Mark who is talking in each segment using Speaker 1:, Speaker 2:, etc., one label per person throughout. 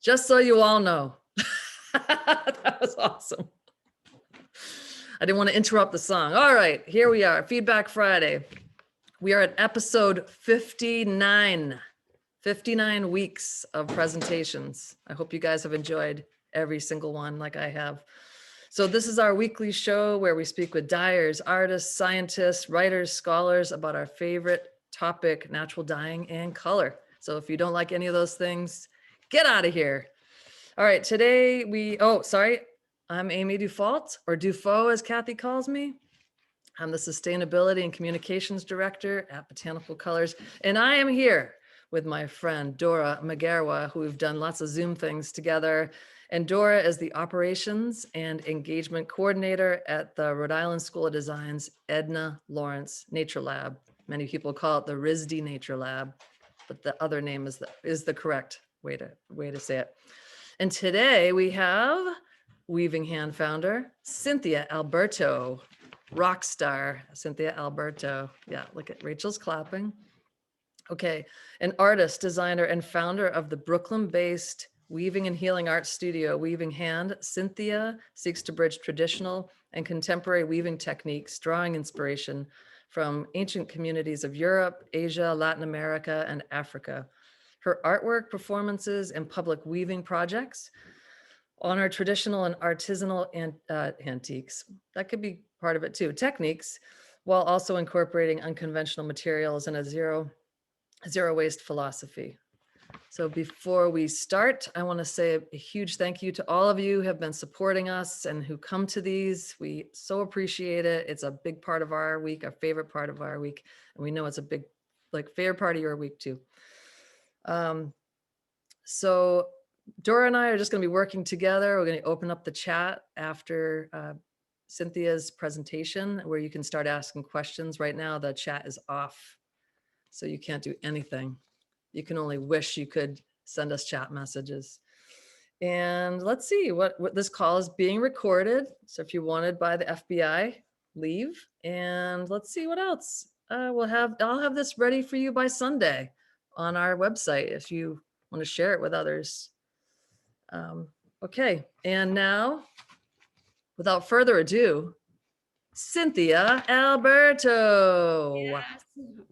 Speaker 1: Just so you all know. That was awesome. I didn't want to interrupt the song. All right, here we are, Feedback Friday. We are at episode 59. 59 weeks of presentations. I hope you guys have enjoyed every single one like I have. So this is our weekly show where we speak with dyers, artists, scientists, writers, scholars about our favorite topic, natural dyeing and color. So if you don't like any of those things, get out of here. All right, today I'm Amy Dufault, or Dufault as Kathy calls me. I'm the Sustainability and Communications Director at Botanical Colors, and I am here with my friend Dora Magarwa, who we've done lots of Zoom things together. And Dora is the Operations and Engagement Coordinator at the Rhode Island School of Design's Edna Lawrence Nature Lab. Many people call it the RISD Nature Lab, but the other name is the correct way to say it. And today we have Weaving Hand founder, Cynthia Alberto, rock star, Cynthia Alberto. Yeah, look at Rachel's clapping. Okay, an artist, designer, and founder of the Brooklyn-based weaving and healing art studio, Weaving Hand, Cynthia seeks to bridge traditional and contemporary weaving techniques, drawing inspiration from ancient communities of Europe, Asia, Latin America, and Africa. Her artwork, performances, and public weaving projects honor traditional and artisanal antiques. That could be part of it too, techniques, while also incorporating unconventional materials and a zero waste philosophy. So before we start, I want to say a huge thank you to all of you who have been supporting us and who come to these. We so appreciate it. It's a big part of our week, our favorite part of our week. And we know it's a big, favorite part of your week too. So Dora and I are just going to be working together. We're going to open up the chat after Cynthia's presentation, where you can start asking questions. Right now, the chat is off, so you can't do anything. You can only wish you could send us chat messages. And let's see what this call is being recorded. So if you're wanted by the FBI, leave. And let's see what else. I'll have this ready for you by Sunday on our website if you want to share it with others. Okay, and now, without further ado, Cynthia Alberto.
Speaker 2: Yes.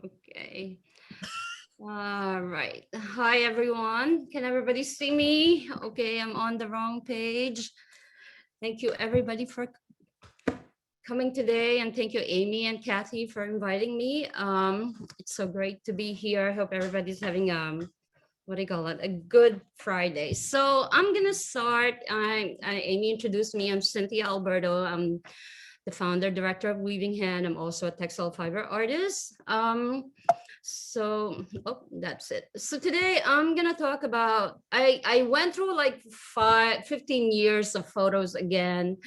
Speaker 2: Okay. All right. Hi, everyone. Can everybody see me? Okay, I'm on the wrong page. Thank you, everybody, for coming today. And thank you, Amy and Kathy, for inviting me. It's so great to be here. I hope everybody's having a good Friday. So I'm gonna start. Amy introduced me. I'm Cynthia Alberto. I'm the founder, director of Weaving Hand. I'm also a textile fiber artist. That's it. So today I'm gonna talk about, I went through like 15 years of photos again,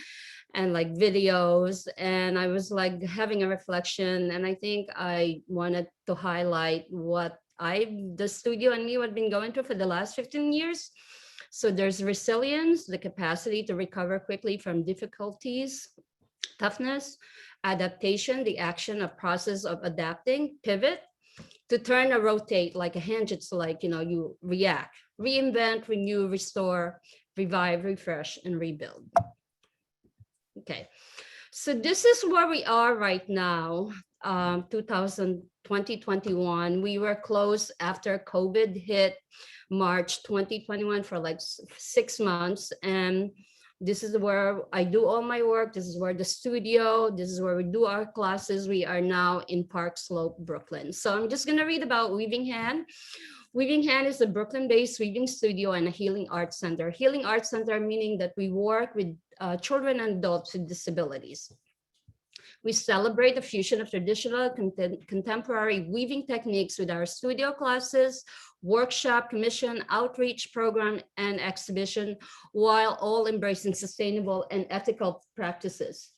Speaker 2: and like videos, and I was like having a reflection, and I think I wanted to highlight what the studio and me have been going through for the last 15 years. So there's resilience, the capacity to recover quickly from difficulties, toughness, adaptation, the action of process of adapting, pivot, to turn or rotate like a hinge. It's like, you react, reinvent, renew, restore, revive, refresh, and rebuild. Okay, so this is where we are right now. 2021, we were closed after COVID hit March 2021 for like 6 months. And this is where I do all my work. This is where the studio, this is where we do our classes. We are now in Park Slope, Brooklyn. So I'm just gonna read about Weaving Hand. Weaving Hand is a Brooklyn-based weaving studio and a healing arts center. Healing arts center meaning that we work with children and adults with disabilities. We celebrate the fusion of traditional contemporary weaving techniques with our studio classes, workshop, commission, outreach program, and exhibition, while all embracing sustainable and ethical practices.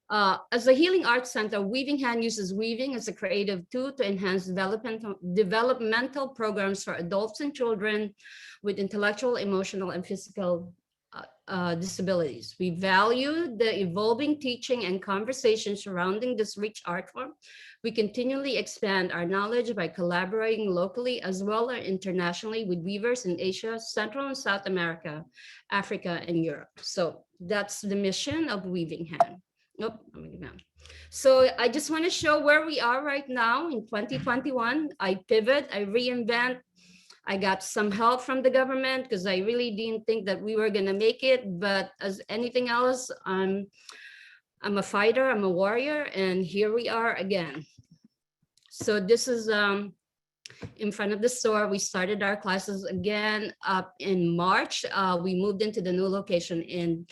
Speaker 2: As a healing arts center, Weaving Hand uses weaving as a creative tool to enhance developmental programs for adults and children with intellectual, emotional, and physical disabilities. We value the evolving teaching and conversation surrounding this rich art form. We continually expand our knowledge by collaborating locally as well as internationally with weavers in Asia, Central and South America, Africa, and Europe. So that's the mission of Weaving Hand. Nope, I'm moving on. So I just want to show where we are right now in 2021. I pivot, I reinvent. I got some help from the government because I really didn't think that we were going to make it. But as anything else, I'm a fighter, I'm a warrior, and here we are again. So this is in front of the store. We started our classes again up in March. We moved into the new location in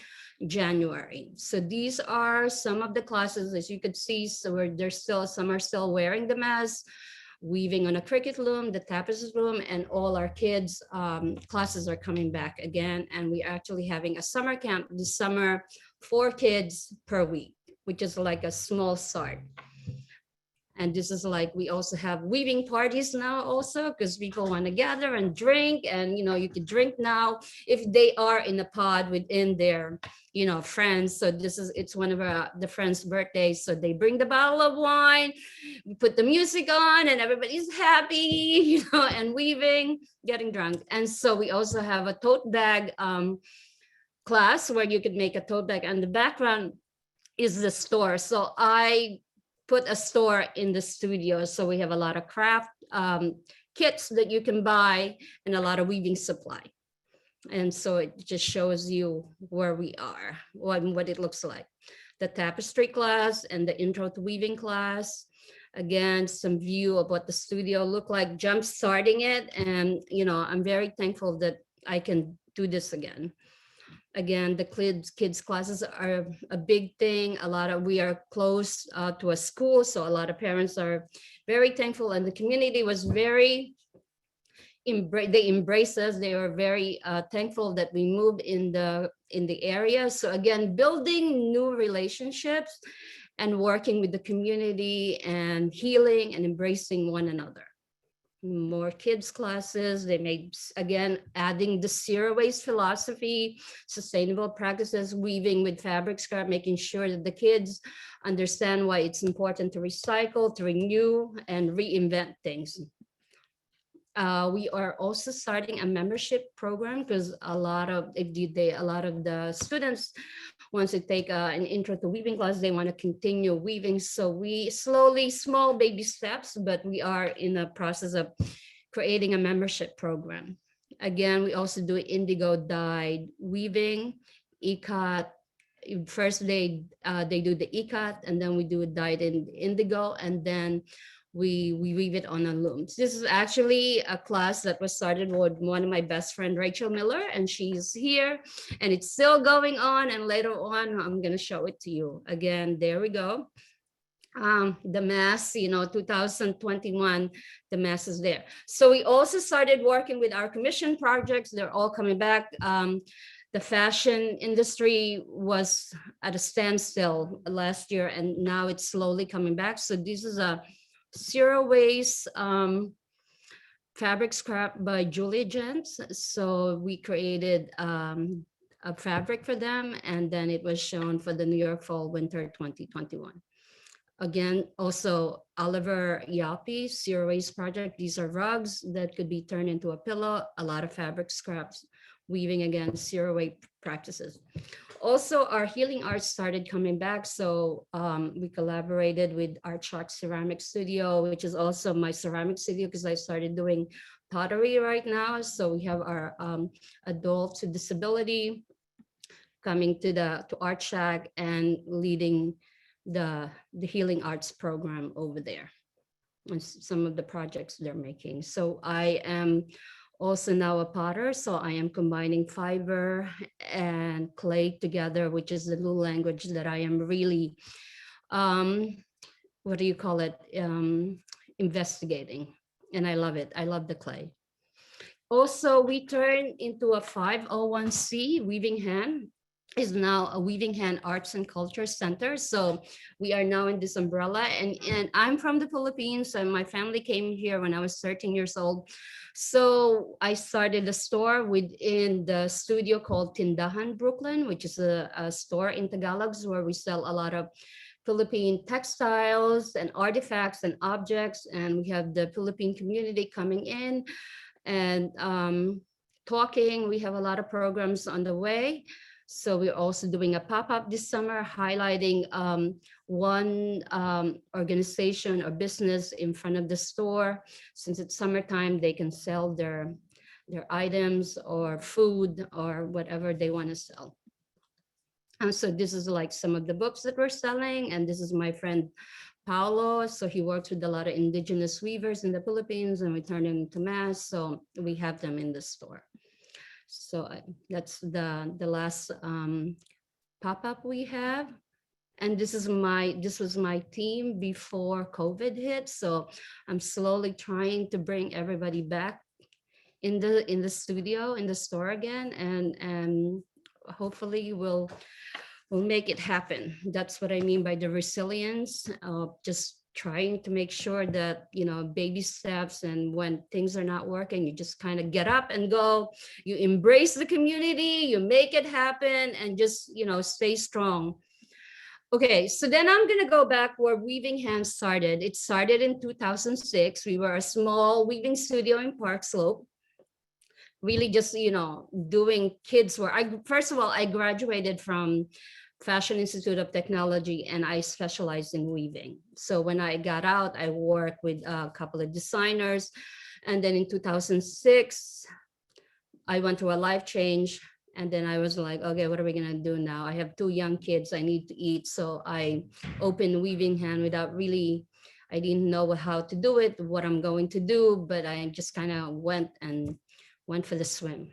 Speaker 2: January. So these are some of the classes, as you could see. So there's still, some are still wearing the mask, weaving on a cricket loom, the tapestry loom, and all our kids' classes are coming back again. And we're actually having a summer camp this summer, 4 kids per week, which is like a small start. And this is like, we also have weaving parties now also, because people want to gather and drink, and you can drink now if they are in a pod within their friends. So it's one of the friends' birthdays, so they bring the bottle of wine, we put the music on, and everybody's happy, and weaving, getting drunk. And so we also have a tote bag class where you could make a tote bag, and the background is the store. So I put a store in the studio. So we have a lot of craft kits that you can buy and a lot of weaving supply. And so it just shows you where we are, what it looks like. The tapestry class and the intro to weaving class. Again, some view of what the studio looked like, jump starting it. And, I'm very thankful that I can do this again. Again, the kids classes are a big thing. We are close to a school, so a lot of parents are very thankful, and the community was very, they embraced us. They were very thankful that we moved in the area. So again, building new relationships and working with the community and healing and embracing one another. More kids classes. They made, again, adding the zero waste philosophy, sustainable practices, weaving with fabric scrap, making sure that the kids understand why it's important to recycle, to renew, and reinvent things. We are also starting a membership program, because a lot of the students, once they take an intro to weaving class, they want to continue weaving. So we slowly, small baby steps, but we are in the process of creating a membership program. Again, we also do indigo dyed weaving, ikat. First they do the ikat, and then we do it dyed in indigo, and then we weave it on a loom. This is actually a class that was started with one of my best friend, Rachel Miller, and she's here, and it's still going on. And later on, I'm going to show it to you again. There we go. The mass, 2021, the mass is there. So we also started working with our commission projects. They're all coming back. The fashion industry was at a standstill last year, and now it's slowly coming back. So this is a zero waste fabric scrap by Julia Gents. So we created a fabric for them, and then it was shown for the New York Fall Winter 2021. Again, also Oliver Yapi zero waste project. These are rugs that could be turned into a pillow, a lot of fabric scraps, weaving, again, zero waste practices. Also, our healing arts started coming back. So we collaborated with Art Shark Ceramic Studio, which is also my ceramic studio, because I started doing pottery right now. So we have our adults with disability coming to Art Shack and leading the healing arts program over there, and some of the projects they're making. So I am also now a potter, so I am combining fiber and clay together, which is the new language that I am really, what do you call it, investigating, and I love it. I love the clay. Also, we turned into a 501c weaving hand. is now a Weaving Hand Arts and Culture Center. So we are now in this umbrella, and I'm from the Philippines, and my family came here when I was 13 years old. So I started a store within the studio called Tindahan Brooklyn, which is a store in Tagalogs where we sell a lot of Philippine textiles and artifacts and objects. And we have the Philippine community coming in and talking. We have a lot of programs on the way. So we're also doing a pop-up this summer highlighting one organization or business in front of the store. Since it's summertime, they can sell their items or food or whatever they want to sell. And so this is like some of the books that we're selling. And this is my friend Paulo. So he works with a lot of indigenous weavers in the Philippines, and we turn them into masks. So we have them in the store. So that's the last pop-up we have. And this was my team before COVID hit. So I'm slowly trying to bring everybody back in the studio, in the store again, and hopefully we'll make it happen. That's what I mean by the resilience of just trying to make sure that, baby steps, and when things are not working, you just kind of get up and go. You embrace the community, you make it happen, and just, stay strong. Okay, so then I'm going to go back where Weaving Hands started. It started in 2006. We were a small weaving studio in Park Slope, really just, doing kids work. First of all, I graduated from Fashion Institute of Technology, and I specialized in weaving. So when I got out, I worked with a couple of designers. And then in 2006, I went through a life change. And then I was like, okay, what are we going to do now? I have 2 young kids. I need to eat. So I opened Weaving Hand without really, I didn't know how to do it, what I'm going to do, but I just kind of went for the swim.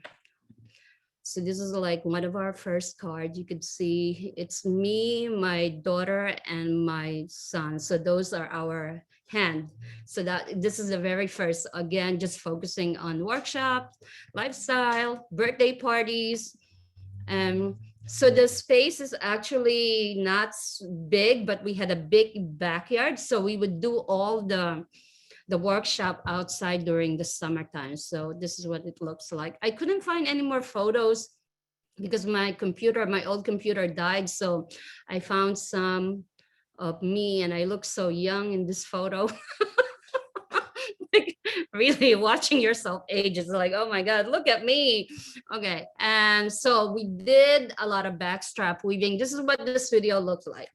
Speaker 2: So this is like one of our first cards. You could see it's me, my daughter, and my son. So those are our hand. So that this is the very first, again, just focusing on workshops, lifestyle, birthday parties. So the space is actually not big, but we had a big backyard. So we would do all the workshop outside during the summertime. So this is what it looks like. I couldn't find any more photos because my old computer died. So I found some of me, and I look so young in this photo. Like, really watching yourself age is like, oh my God, look at me. Okay. And so we did a lot of backstrap weaving. This is what the studio looks like.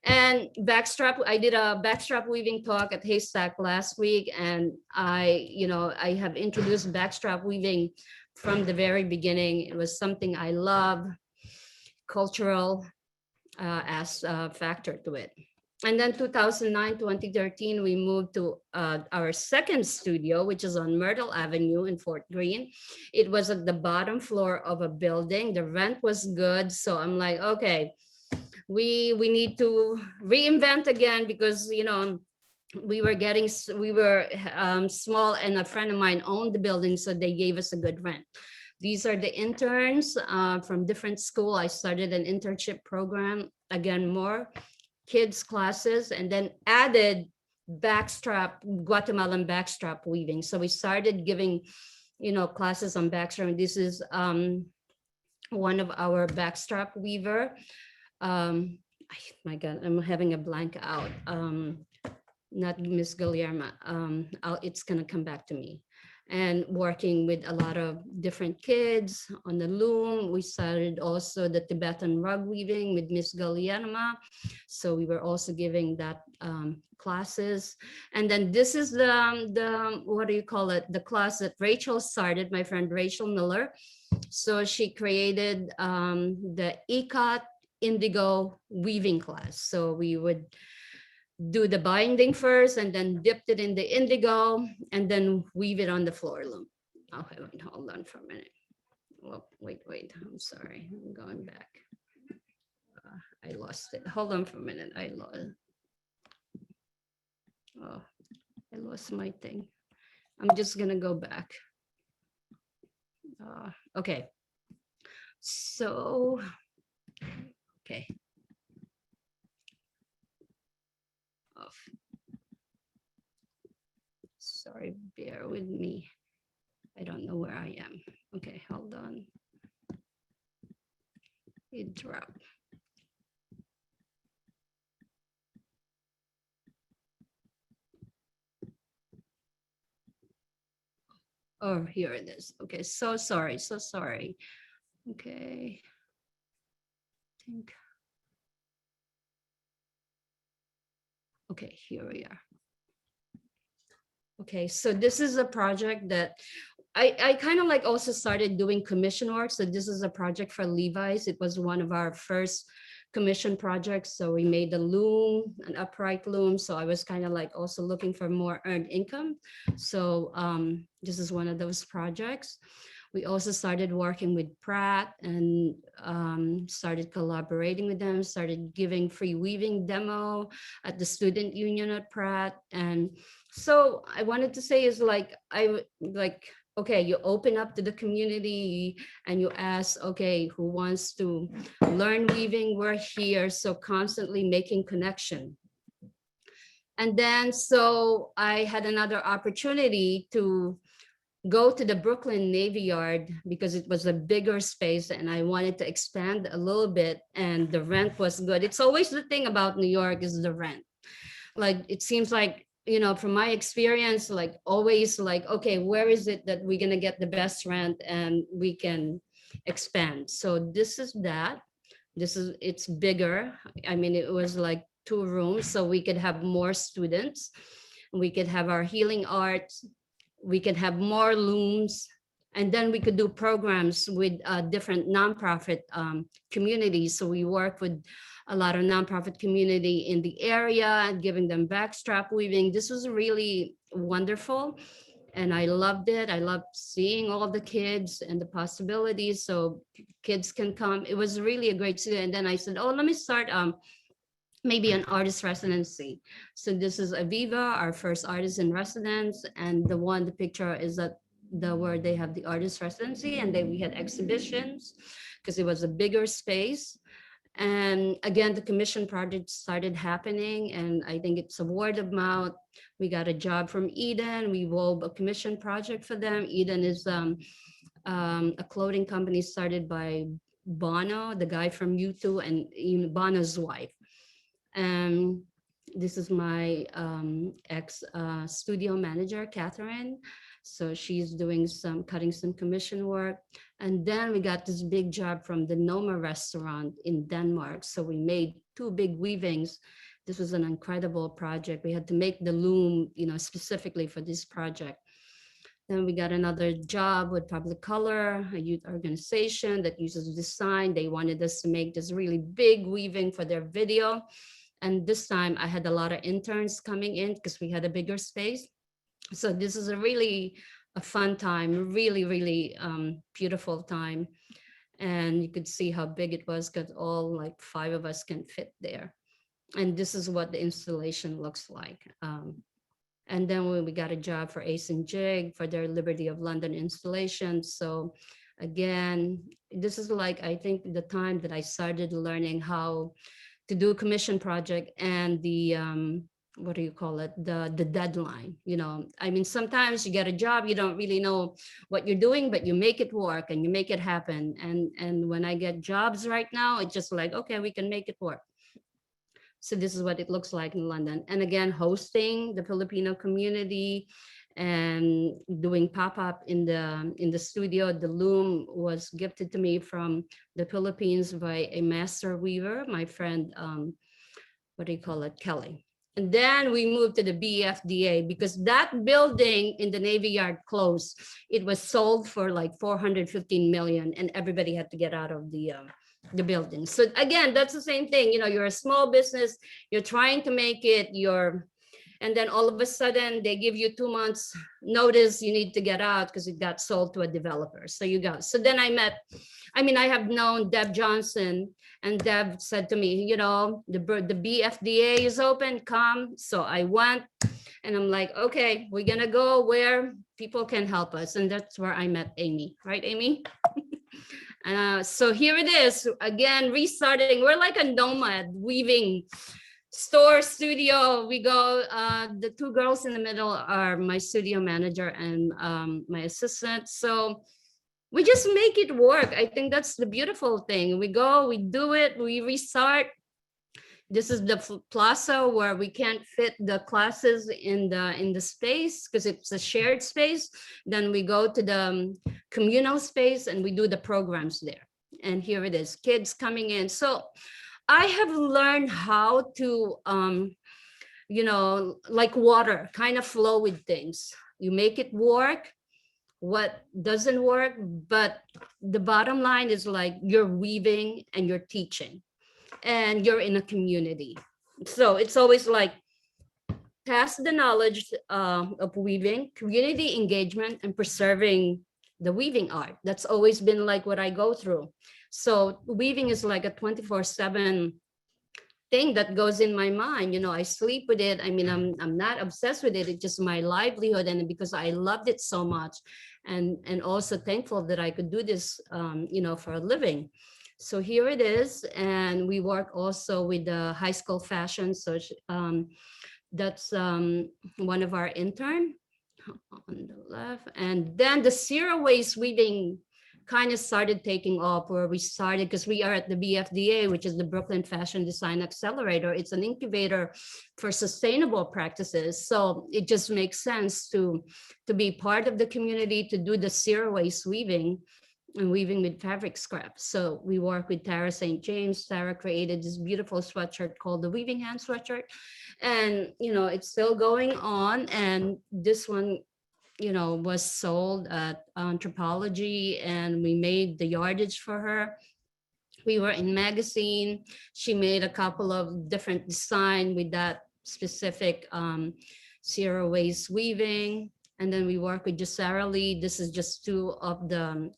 Speaker 2: And I did a backstrap weaving talk at Haystack last week, and I have introduced backstrap weaving from the very beginning. It was something I love, cultural as a factor to it. And then 2009, 2013, we moved to our second studio, which is on Myrtle Avenue in Fort Greene. It was at the bottom floor of a building. The rent was good. So I'm like, okay, we need to reinvent again, because we were small, and a friend of mine owned the building, so they gave us a good rent. These are the interns from different school. I started an internship program, again, more kids classes, and then added Guatemalan backstrap weaving. So we started giving classes on backstrap. This is one of our backstrap weaver. My God, I'm having a blank out. Not Miss Guillermo. It's gonna come back to me. And working with a lot of different kids on the loom. We started also the Tibetan rug weaving with Miss Guillermo. So we were also giving that classes. And then this is the what do you call it? The class that Rachel started, my friend Rachel Miller. So she created the ikat indigo weaving class. So we would do the binding first, and then dipped it in the indigo, and then weave it on the floor loom. Okay, hold on for a minute. Well, wait, I'm sorry, I'm going back. I lost it. Hold on for a minute. I lost my thing. I'm just gonna go back. Okay. So Okay. Off. Sorry, bear with me. I don't know where I am. Okay, hold on. It dropped. Oh, here it is. Okay, so sorry, so sorry. Okay. Think. Okay, here we are. Okay, so this is a project that I kind of like also started doing commission work. So this is a project for Levi's. It was one of our first commission projects. So we made a loom, an upright loom. So I was kind of like also looking for more earned income. So this is one of those projects. We also started working with Pratt and started collaborating with them, started giving free weaving demo at the student union at Pratt. And so I wanted to say is like, okay, you open up to the community and you ask, okay, who wants to learn weaving? We're here. So constantly making connection. And then, so I had another opportunity to go to the Brooklyn Navy Yard because it was a bigger space and I wanted to expand a little bit and the rent was good. It's always the thing about New York is the rent. Like, it seems like, you know, from my experience, like always like, okay, where is it that we're going to get the best rent and we can expand? So this is that. It's bigger. I mean, it was like 2 rooms, so we could have more students. We could have our healing arts. We could have more looms. And then we could do programs with different nonprofit communities. So we work with a lot of nonprofit community in the area, giving them backstrap weaving. This was really wonderful. And I loved it. I loved seeing all the kids and the possibilities. So kids can come. It was really a great student. And then I said, oh, let me start maybe an artist residency. So this is Aviva, our first artist in residence. And the picture is that where they have the artist residency and then we had exhibitions because it was a bigger space. And again, the commission project started happening and I think it's a word of mouth. We got a job from Eden. We wove a commission project for them. Eden is a clothing company started by Bono, the guy from U2 and Bono's wife. And this is my ex studio manager, Catherine. So she's doing cutting some commission work. And then we got this big job from the Noma restaurant in Denmark. So we made 2 big weavings. This was an incredible project. We had to make the loom, you know, specifically for this project. Then we got another job with Public Color, a youth organization that uses design. They wanted us to make this really big weaving for their video. And this time I had a lot of interns coming in because we had a bigger space. So this is a fun time, really beautiful time. And you could see how big it was because all like 5 of us can fit there. And this is what the installation looks like. And then we got a job for Ace and Jig for their Liberty of London installation. So again, this is like, I think the time that I started learning how to do a commission project and the what do you call it, the deadline. You know, I mean, sometimes you get a job, you don't really know what you're doing, but you make it work and you make it happen. And when I get jobs right now, it's just like, okay, we can make it work. So this is what it looks like in London. And again, hosting the Filipino community and doing pop-up in the studio. The loom was gifted to me from the Philippines by a master weaver, my friend, what do you call it, Kelly. And then we moved to the BFDA because that building in the Navy Yard closed. It was sold for like 415 million and everybody had to get out of the building. So again, that's the same thing. You know, you're a small business, you're trying to make it, and then all of a sudden they give you 2 months notice, you need to get out because it got sold to a developer. So then I have known Deb Johnson, and Deb said to me, you know, the BFDA is open, come. So I went and I'm like, okay, we're gonna go where people can help us. And that's where I met Amy, right, Amy? So here it is again, restarting. We're like a nomad weaving store studio. We go, the two girls in the middle are my studio manager and my assistant. So we just make it work. I think that's the beautiful thing. We go, we do it, we restart. This is the plaza where we can't fit the classes in the space because it's a shared space. Then we go to the communal space and we do the programs there. And here it is, kids coming in. So I have learned how to, like water, kind of flow with things. You make it work, what doesn't work, but the bottom line is like you're weaving and you're teaching and you're in a community. So it's always like pass the knowledge of weaving, community engagement, and preserving the weaving art. That's always been like what I go through. So weaving is like a 24/7 thing that goes in my mind. I sleep with it. I mean, I'm not obsessed with it. It's just my livelihood, and because I loved it so much, and also thankful that I could do this, for a living. So here it is, and we work also with the high school fashion. So that's one of our intern on the left, and then the zero waste weaving kind of started taking off, where we started because we are at the BFDA, which is the Brooklyn Fashion Design Accelerator. It's an incubator for sustainable practices. So it just makes sense to be part of the community, to do the zero waste weaving and weaving with fabric scraps. So we work with Tara St. James. Tara created this beautiful sweatshirt called the Weaving Hand Sweatshirt. And, it's still going on. And this one, was sold at Anthropology, and we made the yardage for her. We were in magazine. She made a couple of different design with that specific zero waste weaving. And then we work with Sara Lee. This is just two of the,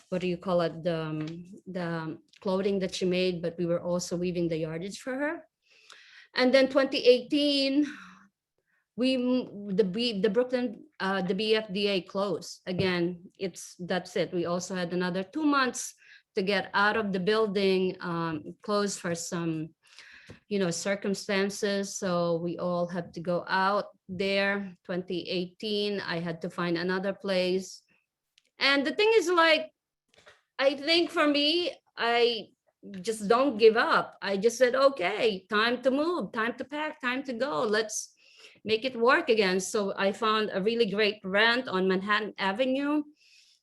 Speaker 2: what do you call it? The clothing that she made, but we were also weaving the yardage for her. And then 2018, the Brooklyn, the BFDA closed again. That's it. We also had another 2 months to get out of the building, closed for some, circumstances. So we all had to go out there. 2018, I had to find another place. And the thing is, like, I think for me, I just don't give up. I just said, okay, time to move, time to pack, time to go. Let's make it work again. So I found a really great rent on Manhattan Avenue.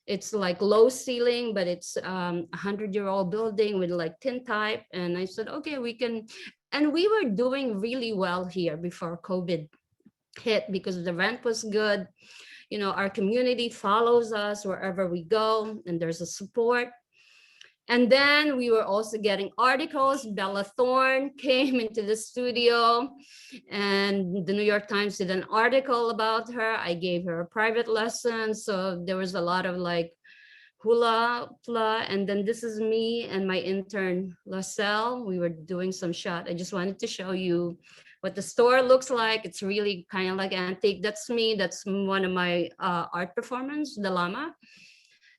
Speaker 2: It's like low ceiling, but it's 100-year-old building with like tin type. And I said, okay, we can. And we were doing really well here before COVID hit because the rent was good. Our community follows us wherever we go, and there's a support. And then we were also getting articles. Bella Thorne came into the studio, and the New York Times did an article about her. I gave her a private lesson. So there was a lot of like hula hula. And then this is me and my intern, Lacelle. We were doing some shot. I just wanted to show you what the store looks like. It's really kind of like antique. That's me. That's one of my art performance, the llama.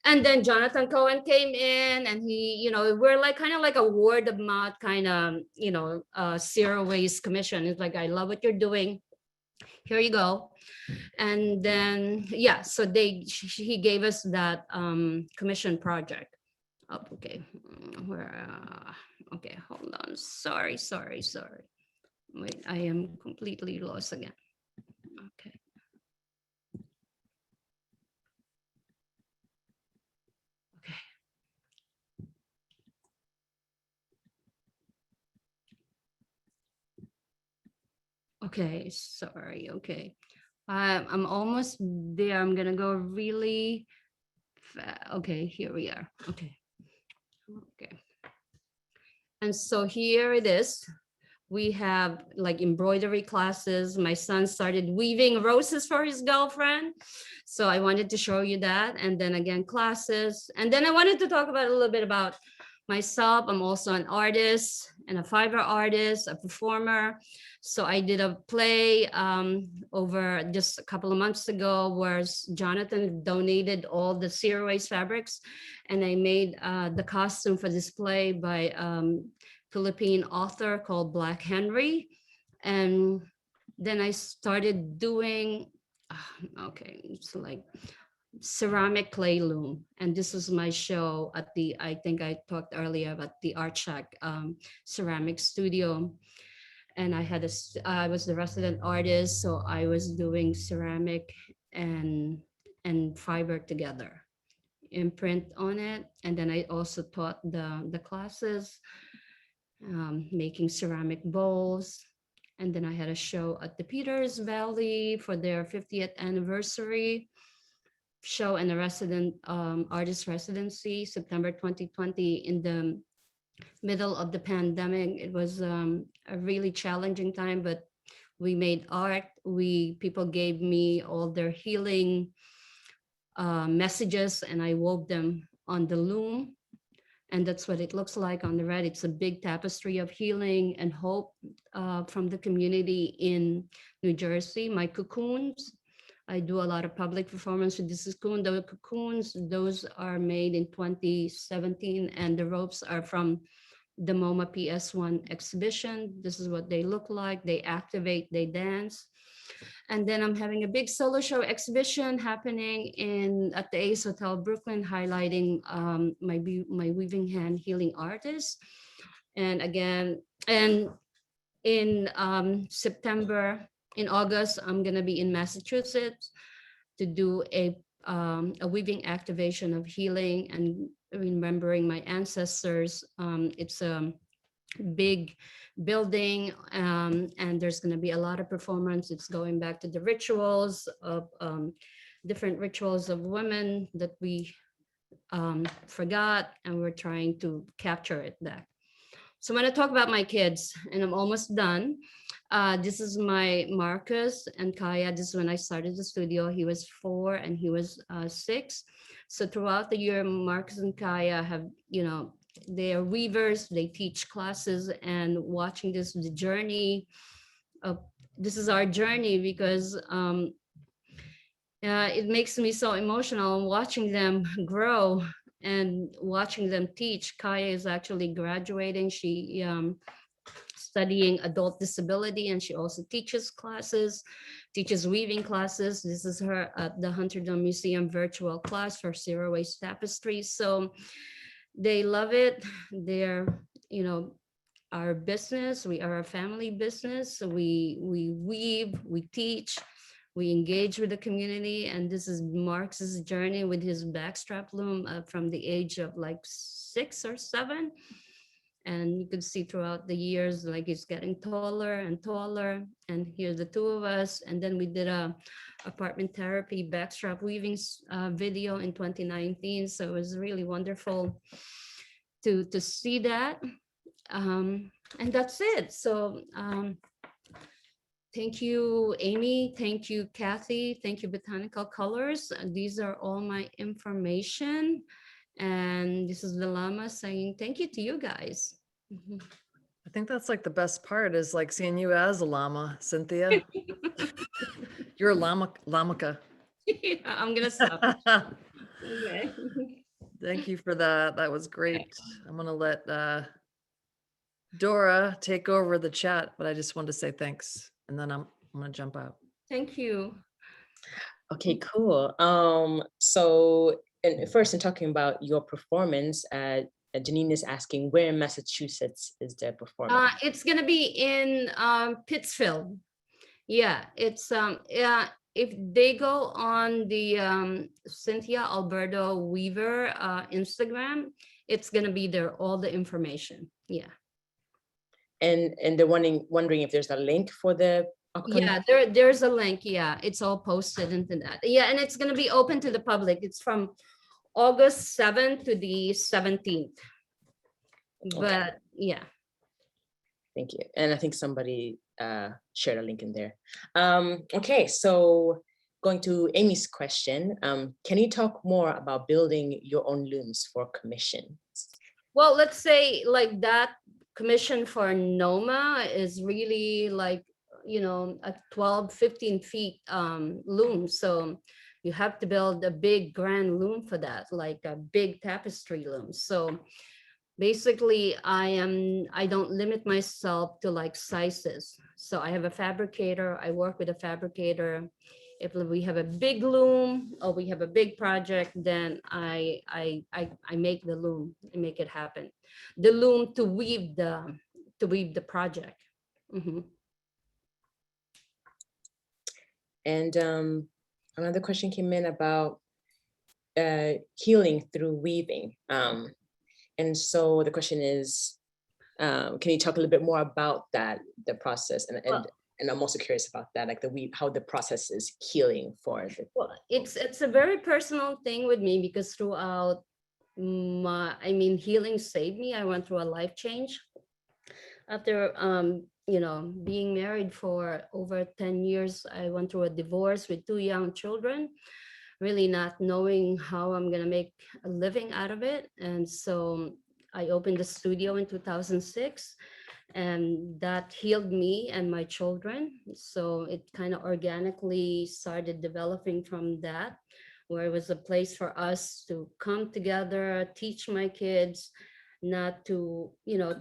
Speaker 2: And then Jonathan Cohen came in, and he, we're like kind of like a word of mouth kind of, zero waste commission. It's like, I love what you're doing. Here you go. And then, yeah, so he gave us that commission project. Oh, okay. Okay, hold on. Sorry. Wait, I am completely lost again. Okay. Okay, sorry. Okay. I'm almost there. I'm gonna go really fast. Okay, here we are. Okay. And so here it is. We have like embroidery classes. My son started weaving roses for his girlfriend. So I wanted to show you that. And then again, classes. And then I wanted to talk about a little bit about myself. I'm also an artist, and a fiber artist, a performer. So I did a play over just a couple of months ago where Jonathan donated all the zero waste fabrics, and I made the costume for this play by Philippine author called Black Henry. And then I started doing, okay, it's like ceramic clay loom. And this was my show at the, I think I talked earlier about the Art Shack ceramic studio. And I was the resident artist. So I was doing ceramic and fiber together, imprint on it. And then I also taught the classes, making ceramic bowls. And then I had a show at the Peters Valley for their 50th anniversary show and a resident artist residency, September 2020, in the middle of the pandemic. It was a really challenging time, but we made art. People gave me all their healing messages, and I wove them on the loom. And that's what it looks like on the red. It's a big tapestry of healing and hope from the community in New Jersey. My cocoons, I do a lot of public performance with this cocoon. The cocoons, those are made in 2017, and the ropes are from the MoMA PS1 exhibition. This is what they look like. They activate, they dance. And then I'm having a big solo show exhibition happening at the Ace Hotel Brooklyn, highlighting my weaving hand healing artists. And again, and in August, I'm gonna be in Massachusetts to do a weaving activation of healing and remembering my ancestors. It's a big building, and there's going to be a lot of performance. It's going back to the rituals of different rituals of women that we forgot, and we're trying to capture it back. So I'm going to talk about my kids, and I'm almost done. This is my Marcus and Kaya. This is when I started the studio. He was 4 and he was 6. So throughout the year, Marcus and Kaya have, they are weavers. They teach classes, and watching the journey of, this is our journey, because it makes me so emotional watching them grow and watching them teach. Kaya is actually graduating. She studying adult disability, and she also teaches classes, teaches weaving classes. This is her at the Hunterdon Museum virtual class for zero waste tapestries. So they love it. They're, our business. We are a family business. So we weave, we teach, we engage with the community. And this is Mark's journey with his backstrap loom from the age of like 6 or 7. And you could see throughout the years, like he's getting taller and taller. And here's the 2 of us. And then we did a apartment therapy backstrap weaving video in 2019. So it was really wonderful to see that. And that's it. So thank you, Amy. Thank you, Kathy. Thank you, Botanical Colors. These are all my information. And this is the llama saying thank you to you guys.
Speaker 1: I think that's like the best part, is like seeing you as a llama, Cynthia. You're a llama.
Speaker 2: Yeah, I'm gonna stop. Okay.
Speaker 1: Thank you for that. That was great. I'm gonna let Dora take over the chat, but I just wanted to say thanks, and then I'm gonna jump out.
Speaker 2: Thank you.
Speaker 3: Okay, cool. So first, in talking about your performance, Janine is asking, where in Massachusetts is the performance?
Speaker 2: It's gonna be in Pittsfield. Yeah, it's if they go on the Cynthia Alberto Weaver Instagram, it's gonna be there, all the information. Yeah.
Speaker 3: And they're wondering if there's a link for the upcoming.
Speaker 2: Yeah, there's a link. Yeah, it's all posted into that. Yeah, and it's gonna be open to the public. It's from August 7th to the 17th. But yeah.
Speaker 3: Thank you. And I think somebody shared a link in there. Okay, so going to Amy's question, can you talk more about building your own looms for commission?
Speaker 2: Well, let's say like that commission for Noma is really like, a 12, 15 feet loom. So you have to build a big grand loom for that, like a big tapestry loom. So basically I don't limit myself to like sizes. So I have a fabricator, I work with a fabricator. If we have a big loom or we have a big project, then I make the loom and make it happen. The loom to weave the project. Mhm.
Speaker 3: And another question came in about healing through weaving. And so the question is, can you talk a little bit more about that, the process?
Speaker 2: Well,
Speaker 3: And I'm also curious about that, like how the process is healing for the.
Speaker 2: well, it's a very personal thing with me because throughout healing saved me. I went through a life change after being married for over 10 years. I went through a divorce with two young children, really not knowing how I'm going to make a living out of it. And so I opened a studio in 2006, and that healed me and my children. So it kind of organically started developing from that, where it was a place for us to come together, teach my kids not to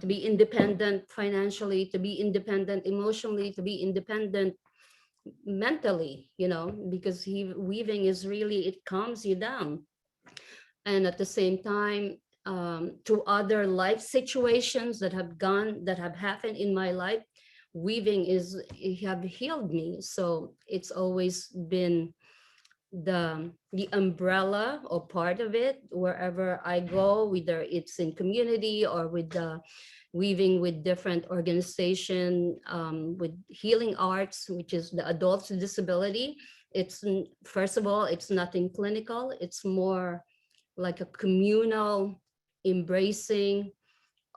Speaker 2: be independent financially, to be independent emotionally, to be independent mentally, because weaving is really, it calms you down. And at the same time, to other life situations that have happened in my life, weaving have healed me. So it's always been the umbrella or part of it wherever I go, whether it's in community or with the weaving with different organization, with healing arts, which is the adults with disability. First of all, it's nothing clinical. It's more like a communal embracing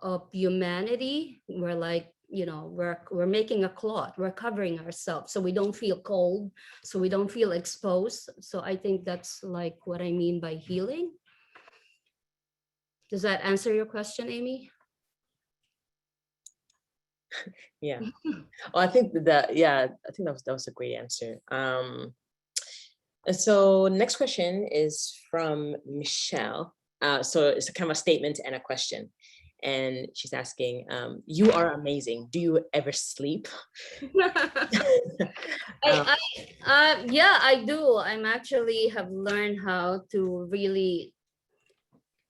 Speaker 2: of humanity. We're like, we're making a cloth, we're covering ourselves so we don't feel cold, so we don't feel exposed. So I think that's like what I mean by healing. Does that answer your question, Amy?
Speaker 3: Yeah. Oh, I think that was a great answer. And so next question is from Michelle. So it's a kind of a statement and a question. And she's asking, you are amazing. Do you ever sleep?
Speaker 2: Yeah, I do. I'm actually have learned how to really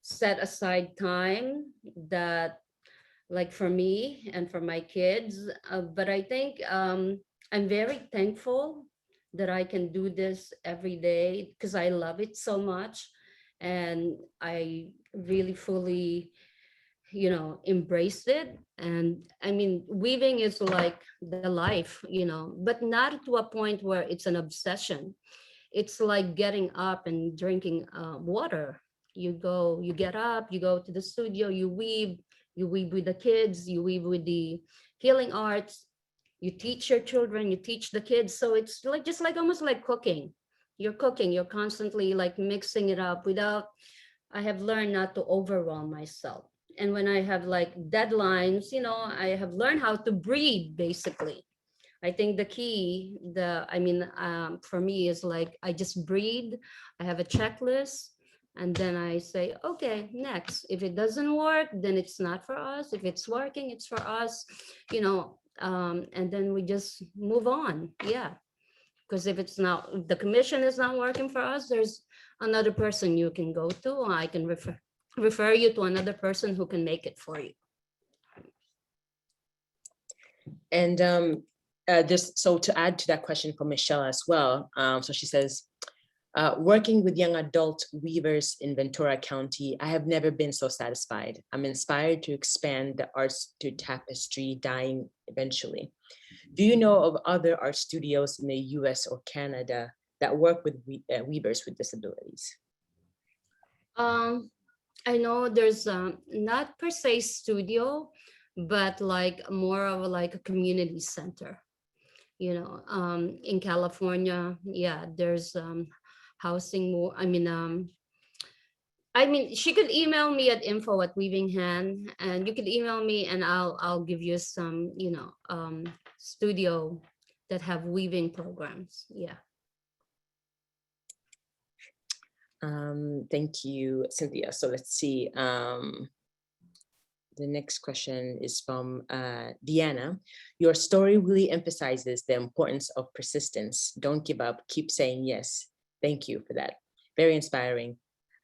Speaker 2: set aside time that, like, for me and for my kids. But I think I'm very thankful that I can do this every day because I love it so much. And I really fully, embraced it. And I mean, weaving is like the life, but not to a point where it's an obsession. It's like getting up and drinking water. You get up, you go to the studio, you weave with the kids, you weave with the healing arts, you teach your children, you teach the kids. So it's like just like almost like cooking. You're cooking, you're constantly like mixing it up without, I have learned not to overwhelm myself. And when I have like deadlines, I have learned how to breathe basically. I think the key, for me is like, I just breathe. I have a checklist and then I say, okay, next. If it doesn't work, then it's not for us. If it's working, it's for us, and then we just move on. Yeah. Because if the commission is not working for us, there's another person you can go to, or I can refer you to another person who can make it for you.
Speaker 3: And so to add to that question from Michelle as well, so she says, working with young adult weavers in Ventura County, I have never been so satisfied. I'm inspired to expand the arts to tapestry dyeing eventually. Do you know of other art studios in the US or Canada that work with weavers with disabilities?
Speaker 2: I know there's not per se studio, but like more of like a community center. In California, yeah, there's housing more. I mean, she could email me at info@weavinghand, and you could email me and I'll give you some, studio that have weaving programs. Yeah.
Speaker 3: Thank you, Cynthia. So let's see. The next question is from Deanna. Your story really emphasizes the importance of persistence. Don't give up, keep saying yes. Thank you for that. Very inspiring.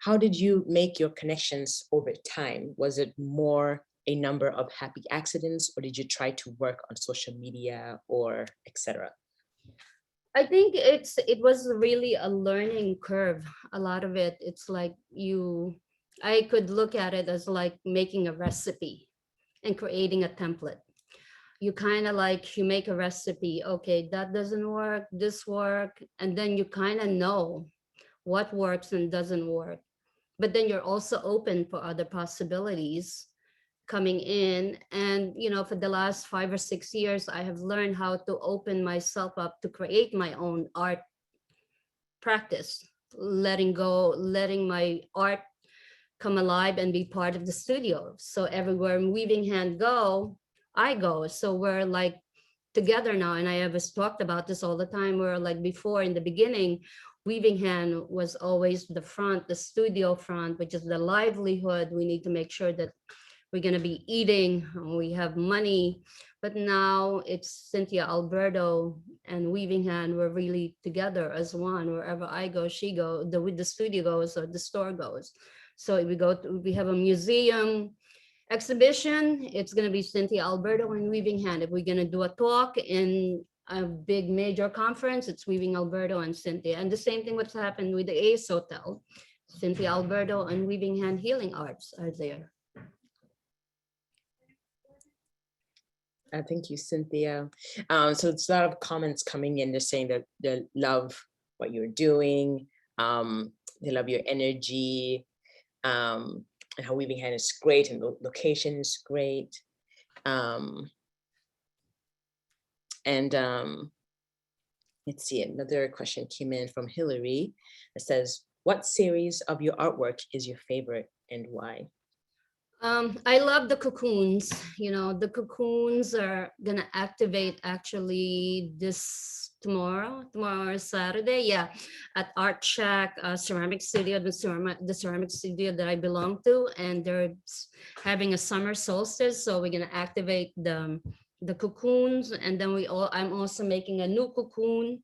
Speaker 3: How did you make your connections over time? Was it more a number of happy accidents, or did you try to work on social media or etc.?
Speaker 2: I think it was really a learning curve. A lot of it, it's like I could look at it as like making a recipe and creating a template. You kind of like, you make a recipe, okay, that doesn't work, this work, and then you kind of know what works and doesn't work. But then you're also open for other possibilities coming in. And for the last 5 or 6 years, I have learned how to open myself up to create my own art practice, letting go, letting my art come alive and be part of the studio. So everywhere Weaving Hand go, I go. So we're like together now, and I always talked about this all the time. We're like, before, in the beginning, Weaving Hand was always the front, the studio front, which is the livelihood. We need to make sure that we're going to be eating, we have money. But now it's Cynthia Alberto and Weaving Hand. We're really together as one. Wherever I go, she goes, the studio goes, or the store goes. So if we have a museum exhibition, it's going to be Cynthia Alberto and Weaving Hand. If we're going to do a talk in a big major conference, it's Weaving Alberto and Cynthia. And the same thing what's happened with the Ace Hotel. Cynthia Alberto and Weaving Hand Healing Arts are there.
Speaker 3: Thank you, Cynthia. So it's a lot of comments coming in. They're saying that they love what you're doing. They love your energy, and how Weaving Hand is great, and the location is great. Let's see, another question came in from Hillary. It says, what series of your artwork is your favorite and why?
Speaker 2: I love the cocoons. The cocoons are gonna activate actually tomorrow is Saturday. Yeah, at Art Shack Ceramic Studio, the ceramic studio that I belong to, and they're having a summer solstice. So we're gonna activate the cocoons, and then I'm also making a new cocoon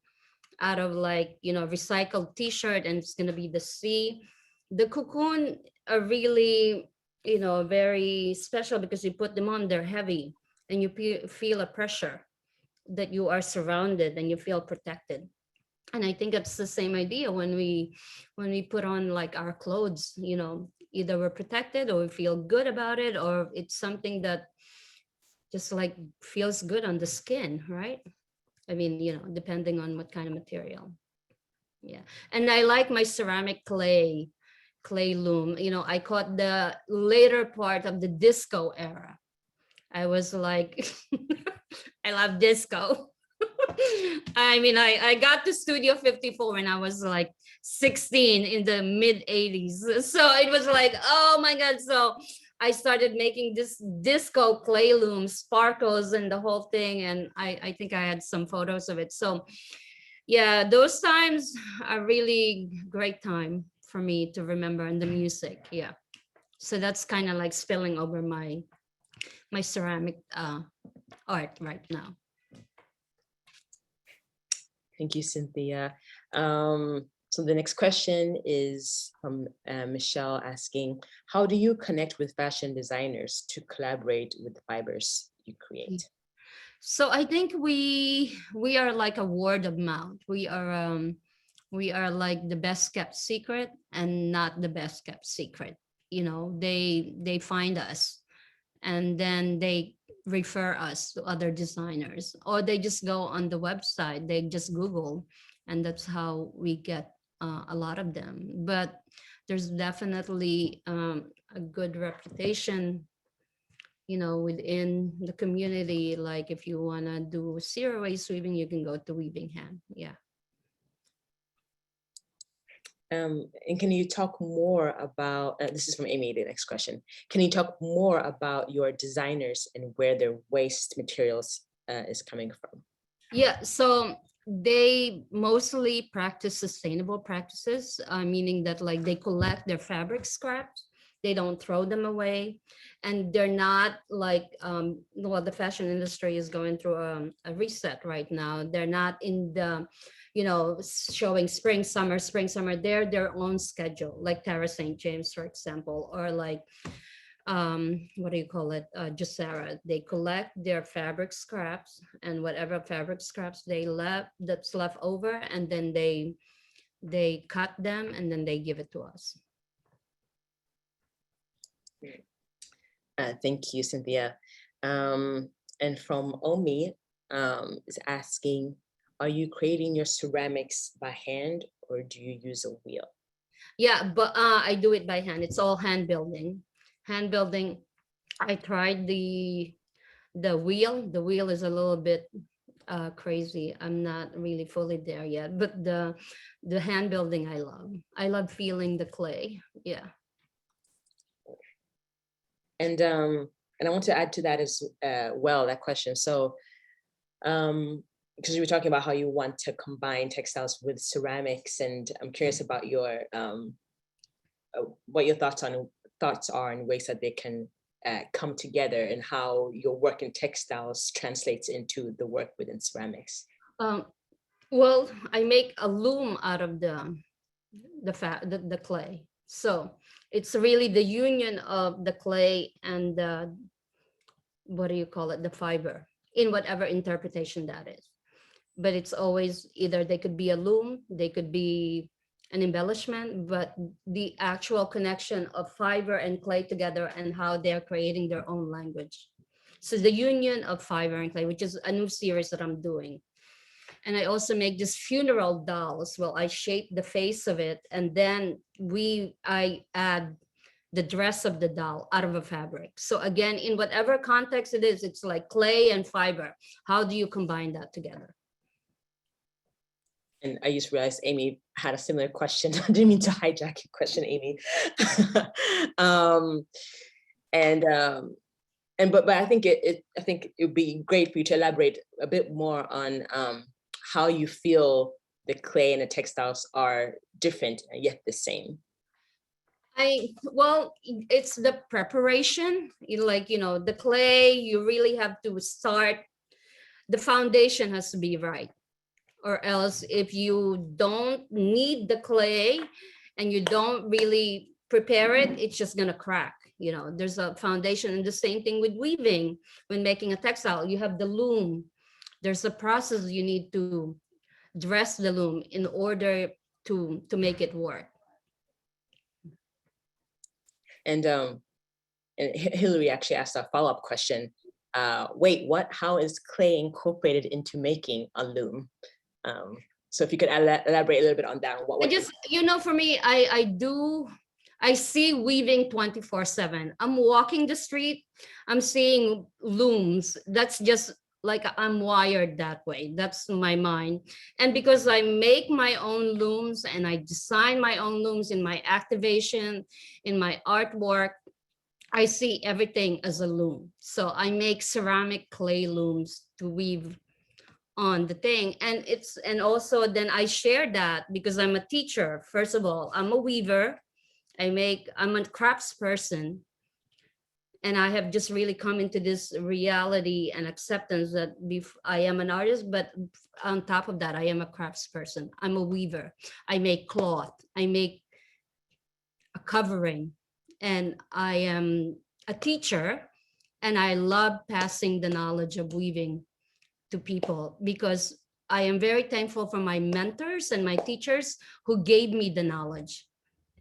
Speaker 2: out of recycled T-shirt, and it's gonna be the sea. The cocoon are really very special because you put them on, they're heavy, and you feel a pressure that you are surrounded and you feel protected. And I think it's the same idea when we put on like our clothes, either we're protected or we feel good about it, or it's something that just like feels good on the skin, right? I mean, depending on what kind of material. Yeah. And I like my ceramic clay loom. I caught the later part of the disco era. I was like, I love disco. I mean, I got to Studio 54 when I was like 16 in the mid 80s. So it was like, oh my God. So I started making this disco clay loom, sparkles and the whole thing. And I think I had some photos of it. So yeah, those times are really great time for me to remember, and the music. Yeah. So that's kind of like spilling over my ceramic art right now.
Speaker 3: Thank you, Cynthia. So the next question is from Michelle asking, how do you connect with fashion designers to collaborate with the fibers you create?
Speaker 2: So I think we are like a word of mouth. We are like the best kept secret and not the best kept secret. They find us, and then they refer us to other designers, or they just go on the website, they just Google, and that's how we get a lot of them. But there's definitely a good reputation within the community. Like if you want to do zero waste weaving, you can go to Weaving Hand. Yeah.
Speaker 3: And can you talk more about, this is from Amy, the next question. Can you talk more about your designers and where their waste materials is coming from?
Speaker 2: Yeah, so they mostly practice sustainable practices, meaning that like they collect their fabric scraps, they don't throw them away, and they're not like, well, the fashion industry is going through a reset right now. They're not in the, showing spring, summer. They're their own schedule, like Tara St. James, for example, or like what do you call it, Jussara. They collect their fabric scraps and whatever fabric scraps that's left over, and then they cut them and then they give it to us.
Speaker 3: Thank you, Cynthia. And from Omi is asking, are you creating your ceramics by hand or do you use a wheel?
Speaker 2: Yeah, but I do it by hand. It's all hand building. Hand building. I tried the wheel. The wheel is a little bit crazy. I'm not really fully there yet, but the hand building I love. I love feeling the clay. Yeah.
Speaker 3: And I want to add to that as well, that question. So because you were talking about how you want to combine textiles with ceramics, and I'm curious about your what your thoughts are in ways that they can come together, and how your work in textiles translates into the work within ceramics.
Speaker 2: Well, I make a loom out of the clay. So it's really the union of the clay and the, what do you call it, the fiber, in whatever interpretation that is. But it's always either they could be a loom, they could be an embellishment, but the actual connection of fiber and clay together and how they're creating their own language. So the union of fiber and clay, which is a new series that I'm doing. And I also make this funeral dolls. Well, I shape the face of it, and then I add the dress of the doll out of a fabric. So again, in whatever context it is, it's like clay and fiber. How do you combine that together?
Speaker 3: And I just realized Amy had a similar question. I didn't mean to hijack your question, Amy. But I think it would be great for you to elaborate a bit more on how you feel the clay and the textiles are different and yet the same.
Speaker 2: Well, it's the preparation. The clay, you really have to start. The foundation has to be right, or else if you don't need the clay and you don't really prepare it, it's just gonna crack. There's a foundation, and the same thing with weaving. When making a textile, you have the loom. There's a process you need to dress the loom in order to make it work.
Speaker 3: And Hillary actually asked a follow-up question. Wait, what? How is clay incorporated into making a loom? So if you could elaborate a little bit on that.
Speaker 2: For me, I see weaving 24/7. I'm walking the street, I'm seeing looms. That's just like I'm wired that way. That's my mind. And because I make my own looms and I design my own looms in my activation, in my artwork, I see everything as a loom. So I make ceramic clay looms to weave on the thing. And also then I share that because I'm a teacher. First of all, I'm a weaver. I'm a crafts person. And I have just really come into this reality and acceptance that I am an artist, but on top of that, I am a crafts person. I'm a weaver. I make cloth. I make a covering. And I am a teacher. And I love passing the knowledge of weaving to people because I am very thankful for my mentors and my teachers who gave me the knowledge.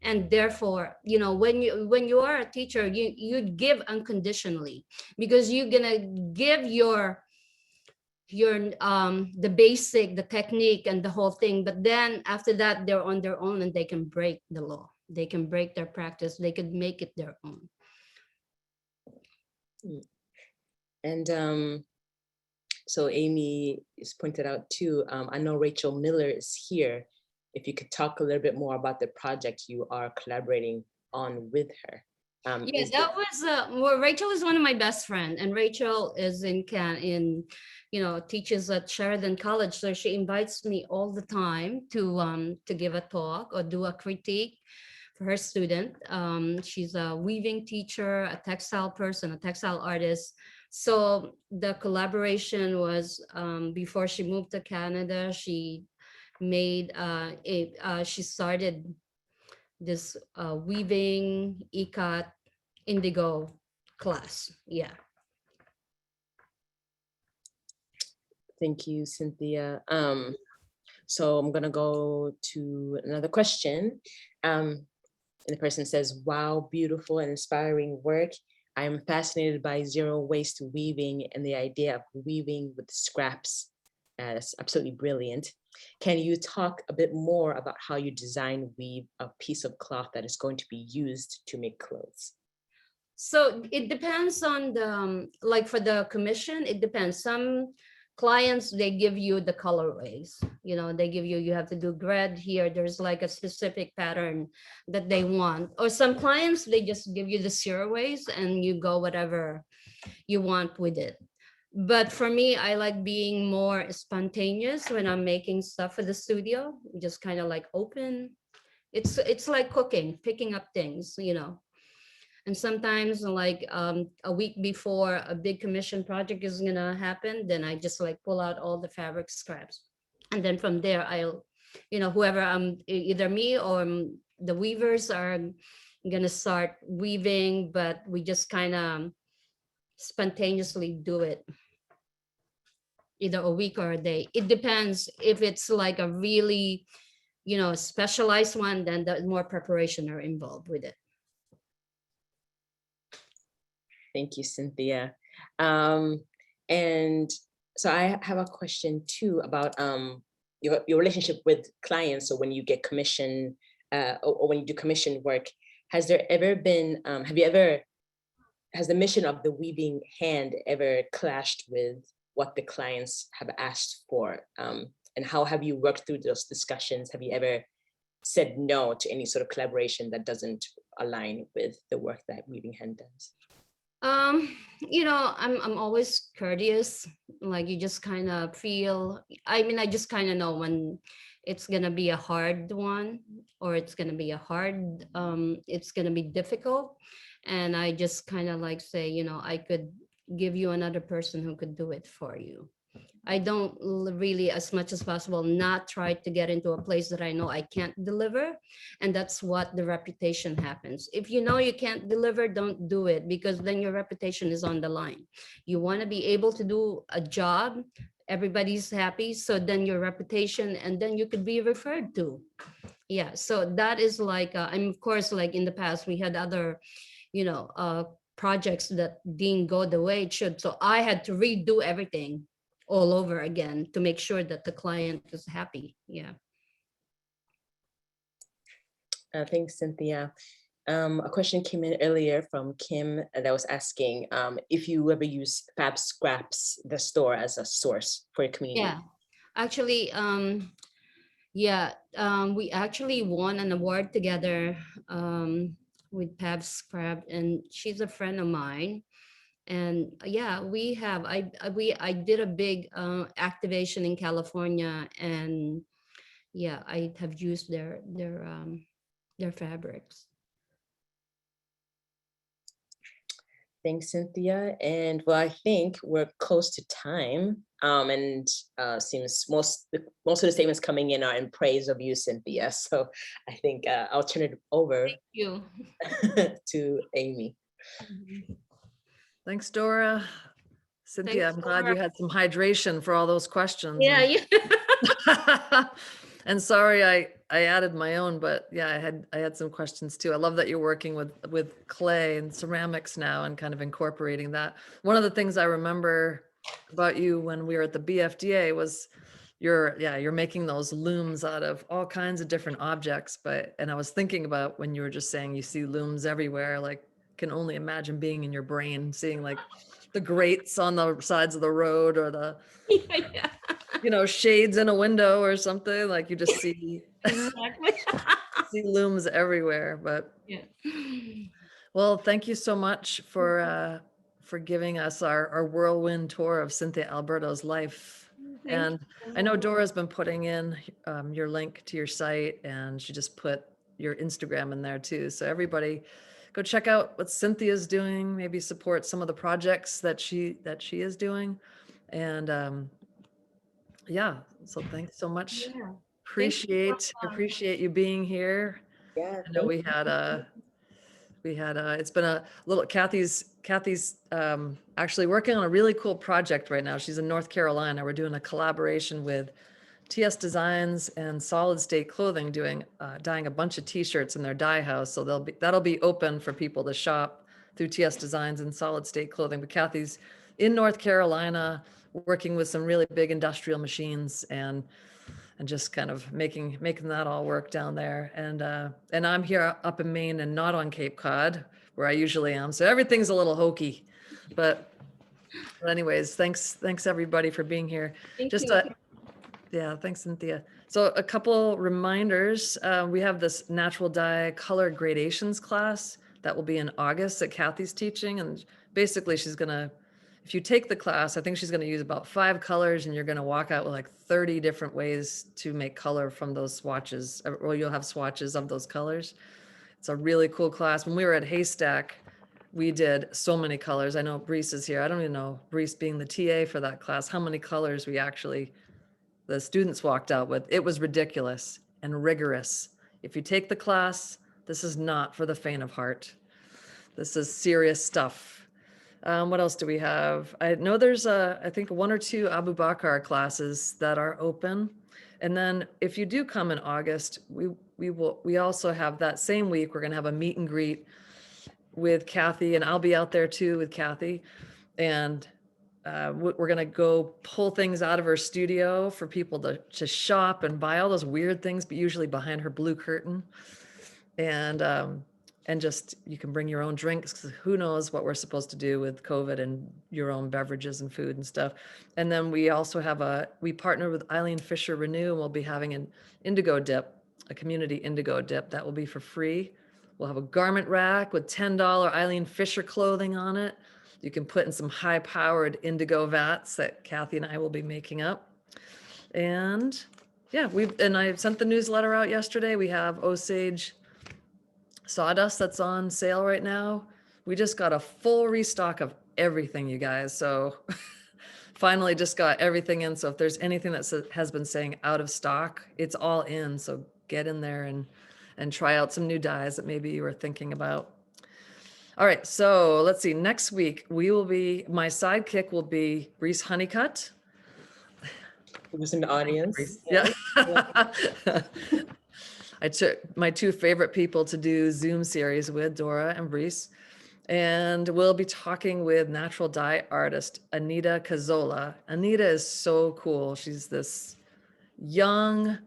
Speaker 2: And therefore, when you are a teacher, you give unconditionally because you're gonna give your the basic, the technique and the whole thing. But then after that, they're on their own and they can break the law. They can break their practice. They could make it their own.
Speaker 3: And so Amy is pointed out too, I know Rachel Miller is here. if you could talk a little bit more about the project you are collaborating on with her.
Speaker 2: Yeah, that was well, Rachel is one of my best friend, and Rachel is teaches at Sheridan College, so she invites me all the time to give a talk or do a critique for her student. She's a weaving teacher, a textile person, a textile artist. So the collaboration was before she moved to Canada. She made she started this weaving ikat indigo class. Yeah.
Speaker 3: Thank you, Cynthia. So I'm gonna go to another question. And the person says, wow, beautiful and inspiring work. I am fascinated by zero waste weaving and the idea of weaving with scraps. That's absolutely brilliant. Can you talk a bit more about how you design weave a piece of cloth that is going to be used to make clothes?
Speaker 2: So it depends on the, like for the commission, it depends. Some clients, they give you the colorways, they give you, you have to do grid here. There's like a specific pattern that they want. Or some clients, they just give you the zero ways and you go whatever you want with it. But for me, I like being more spontaneous when I'm making stuff for the studio, just kind of like open. It's like cooking, picking up things. And sometimes like a week before a big commission project is gonna happen, then I just like pull out all the fabric scraps. And then from there, whoever either me or the weavers are gonna start weaving, but we just kind of spontaneously do it either a week or a day. It depends. If it's like a really, specialized one, then the more preparation are involved with it.
Speaker 3: Thank you, Cynthia. And so I have a question too about your relationship with clients. So when you get commission or when you do commission work, has there ever been, has the mission of the weaving hand ever clashed with what the clients have asked for? And how have you worked through those discussions? Have you ever said no to any sort of collaboration that doesn't align with the work that Weaving Hand does?
Speaker 2: I'm always courteous. Like you just kind of feel, I just kind of know when it's gonna be a hard one or it's gonna be it's gonna be difficult. And I just kind of like say, I could give you another person who could do it for you. I don't really, as much as possible, not try to get into a place that I know I can't deliver. And that's what the reputation happens. If you know you can't deliver, don't do it, because then your reputation is on the line. You want to be able to do a job, everybody's happy, so then your reputation, and then you could be referred to. Yeah, so that is like, and of course, like in the past, we had other, projects that didn't go the way it should. So I had to redo everything all over again to make sure that the client is happy. Yeah.
Speaker 3: Thanks, Cynthia. A question came in earlier from Kim that was asking if you ever use Fab Scraps, the store, as a source for your community.
Speaker 2: Yeah, actually, we actually won an award together with Fab Scrap, and she's a friend of mine. And yeah, I did a big activation in California, and yeah, I have used their fabrics.
Speaker 3: Thanks, Cynthia. And well, I think we're close to time. And seems most of the statements coming in are in praise of you, Cynthia. So I think I'll turn it over
Speaker 2: Thank you.
Speaker 3: to Amy.
Speaker 1: Thanks, Dora. Cynthia,
Speaker 2: Thanks,
Speaker 1: I'm glad
Speaker 2: Dora.
Speaker 1: you had some hydration for all those questions.
Speaker 2: Yeah, yeah.
Speaker 1: And sorry, I added my own, but yeah, I had some questions too. I love that you're working with clay and ceramics now and kind of incorporating that. One of the things I remember about you when we were at the BFDA was you're making those looms out of all kinds of different objects. And I was thinking about when you were just saying you see looms everywhere, like can only imagine being in your brain, seeing like the grates on the sides of the road or the
Speaker 2: Yeah, yeah.
Speaker 1: shades in a window or something, like you just see
Speaker 2: Exactly.
Speaker 1: see looms everywhere. But
Speaker 2: Yeah.
Speaker 1: well, thank you so much for giving us our whirlwind tour of Cynthia Alberto's life.
Speaker 2: Thank you
Speaker 1: And
Speaker 2: so
Speaker 1: I know
Speaker 2: much.
Speaker 1: Dora's been putting in your link to your site, and she just put your Instagram in there too. So everybody, go check out what Cynthia's doing. Maybe support some of the projects that she is doing. And yeah, so thanks so much.
Speaker 2: Yeah. Thank you so much.
Speaker 1: Appreciate you being here.
Speaker 3: Yeah,
Speaker 1: I know
Speaker 3: thank
Speaker 1: it's been a little Kathy's actually working on a really cool project right now. She's in North Carolina. We're doing a collaboration with TS Designs and Solid State Clothing, doing dyeing a bunch of t-shirts in their dye house. So that'll be open for people to shop through TS Designs and Solid State Clothing. But Kathy's in North Carolina working with some really big industrial machines and just kind of making that all work down there. And I'm here up in Maine and not on Cape Cod where I usually am. So everything's a little hokey. But anyways, thanks everybody for being here.
Speaker 2: Thank
Speaker 1: Just
Speaker 2: you.
Speaker 1: yeah, thanks, Cynthia. So a couple reminders. We have this natural dye color gradations class that will be in August that Kathy's teaching. And basically if you take the class, I think she's gonna use about 5 colors, and you're gonna walk out with like 30 different ways to make color from those swatches. Or you'll have swatches of those colors. It's a really cool class. When we were at Haystack, we did so many colors. I know Brees is here. I don't even know, Brees being the TA for that class, how many colors the students walked out with. It was ridiculous and rigorous. If you take the class, this is not for the faint of heart. This is serious stuff. What else do we have? I know there's I think 1 or 2 Abu Bakr classes that are open. And then if you do come in August, we also have that same week, we're gonna have a meet and greet with Kathy, and I'll be out there too with Kathy. And we're gonna go pull things out of her studio for people to shop and buy all those weird things, but usually behind her blue curtain. And just, you can bring your own drinks, 'cause who knows what we're supposed to do with COVID and your own beverages and food and stuff. And then we also we partner with Eileen Fisher Renew, and we'll be having an indigo dip, a community indigo dip that will be for free. We'll have a garment rack with $10 Eileen Fisher clothing on it. You can put in some high-powered indigo vats that Kathy and I will be making up. And yeah, I sent the newsletter out yesterday. We have Osage sawdust that's on sale right now. We just got a full restock of everything, you guys. So finally just got everything in. So if there's anything that has been saying out of stock, it's all in. So get in there and try out some new dyes that maybe you were thinking about. All right, so let's see. Next week my sidekick will be Reese Honeycutt.
Speaker 3: who's in the audience.
Speaker 1: Yeah. I took my 2 favorite people to do Zoom series with, Dora and Brees. And we'll be talking with natural dye artist, Anita Cazzola. Anita is so cool. She's this young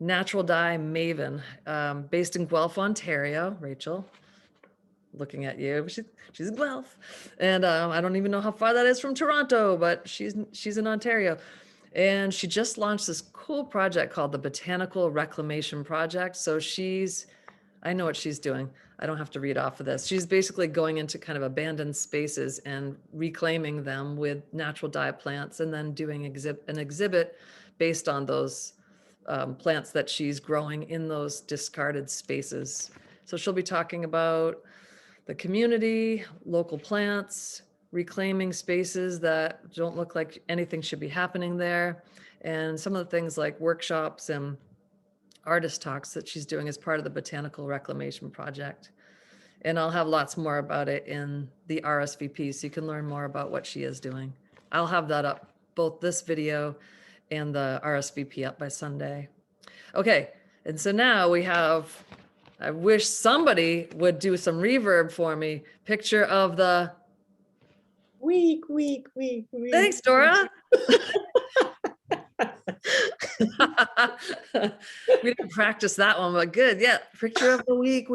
Speaker 1: natural dye maven, based in Guelph, Ontario. Rachel, looking at you. She's in Guelph. And I don't even know how far that is from Toronto, but she's in Ontario. And she just launched this cool project called the Botanical Reclamation Project. So I know what she's doing. I don't have to read off of this. She's basically going into kind of abandoned spaces and reclaiming them with natural dye plants, and then doing an exhibit based on those plants that she's growing in those discarded spaces. So she'll be talking about the community, local plants, reclaiming spaces that don't look like anything should be happening there, and some of the things like workshops and artist talks that she's doing as part of the Botanical Reclamation Project. And I'll have lots more about it in the RSVP, so you can learn more about what she is doing. I'll have that up, both this video and the RSVP up by Sunday. Okay, and so now I wish somebody would do some reverb for me. Picture of the
Speaker 3: Week.
Speaker 1: Thanks, Dora. We didn't practice that one, but good. Yeah. Picture of the week.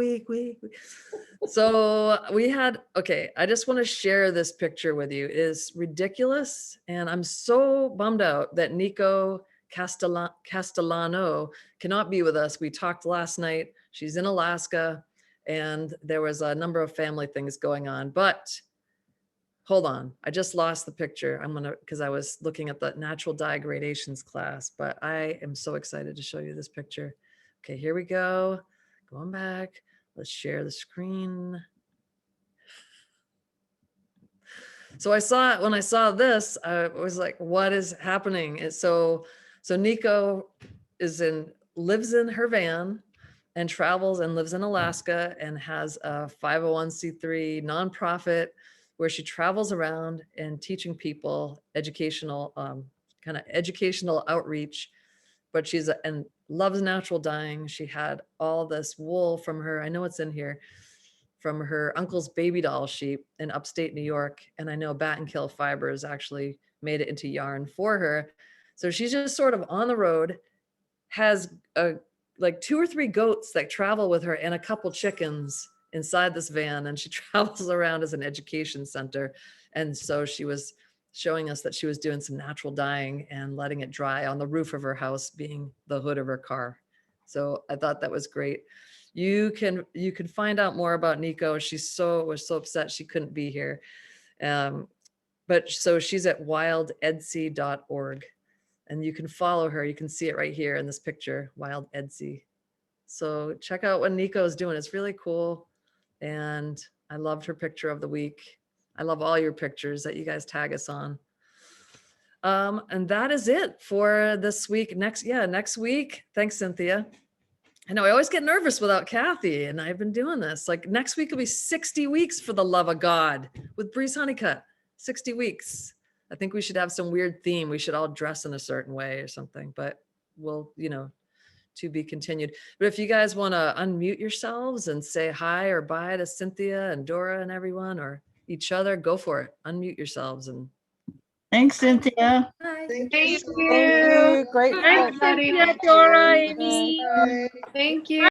Speaker 1: So we had, okay, I just want to share this picture with you. It is ridiculous. And I'm so bummed out that Nico Castellano cannot be with us. We talked last night. She's in Alaska and there was a number of family things going on, but hold on. I just lost the picture. because I was looking at the natural dye gradations class, but I am so excited to show you this picture. Okay, here we go. Going back. Let's share the screen. So when I saw this, I was like, what is happening? And so Nico lives in her van and travels and lives in Alaska and has a 501c3 nonprofit where she travels around and teaching people educational, kind of educational outreach, but and loves natural dyeing. She had all this wool from her, I know it's in here, from her uncle's baby doll sheep in upstate New York. And I know Bat and Kill Fibers actually made it into yarn for her. So she's just sort of on the road, has like 2 or 3 goats that travel with her and a couple chickens inside this van. And she travels around as an education center. And so she was showing us that she was doing some natural dyeing and letting it dry on the roof of her house, being the hood of her car. So I thought that was great. You can find out more about Nico. Was so upset she couldn't be here. But so she's at wildetsy.org and you can follow her. You can see it right here in this picture, Wild Etsy. So check out what Nico is doing. It's really cool. And I loved her picture of the week. I love all your pictures that you guys tag us on. And that is it for this week. Next week. Thanks, Cynthia. I know I always get nervous without Kathy, and I've been doing this. Like next week will be 60 weeks for the love of God with Breeze Honeycutt. 60 weeks. I think we should have some weird theme. We should all dress in a certain way or something, but we'll, to be continued. But if you guys want to unmute yourselves and say hi or bye to Cynthia and Dora and everyone or each other, go for it. Unmute yourselves and
Speaker 4: Thanks, Cynthia.
Speaker 1: hi.
Speaker 5: Thank
Speaker 6: Thank
Speaker 5: you.
Speaker 6: you.
Speaker 5: Great.
Speaker 6: Thanks,
Speaker 5: Everybody.
Speaker 6: Cynthia, Dora, Amy. Thank you.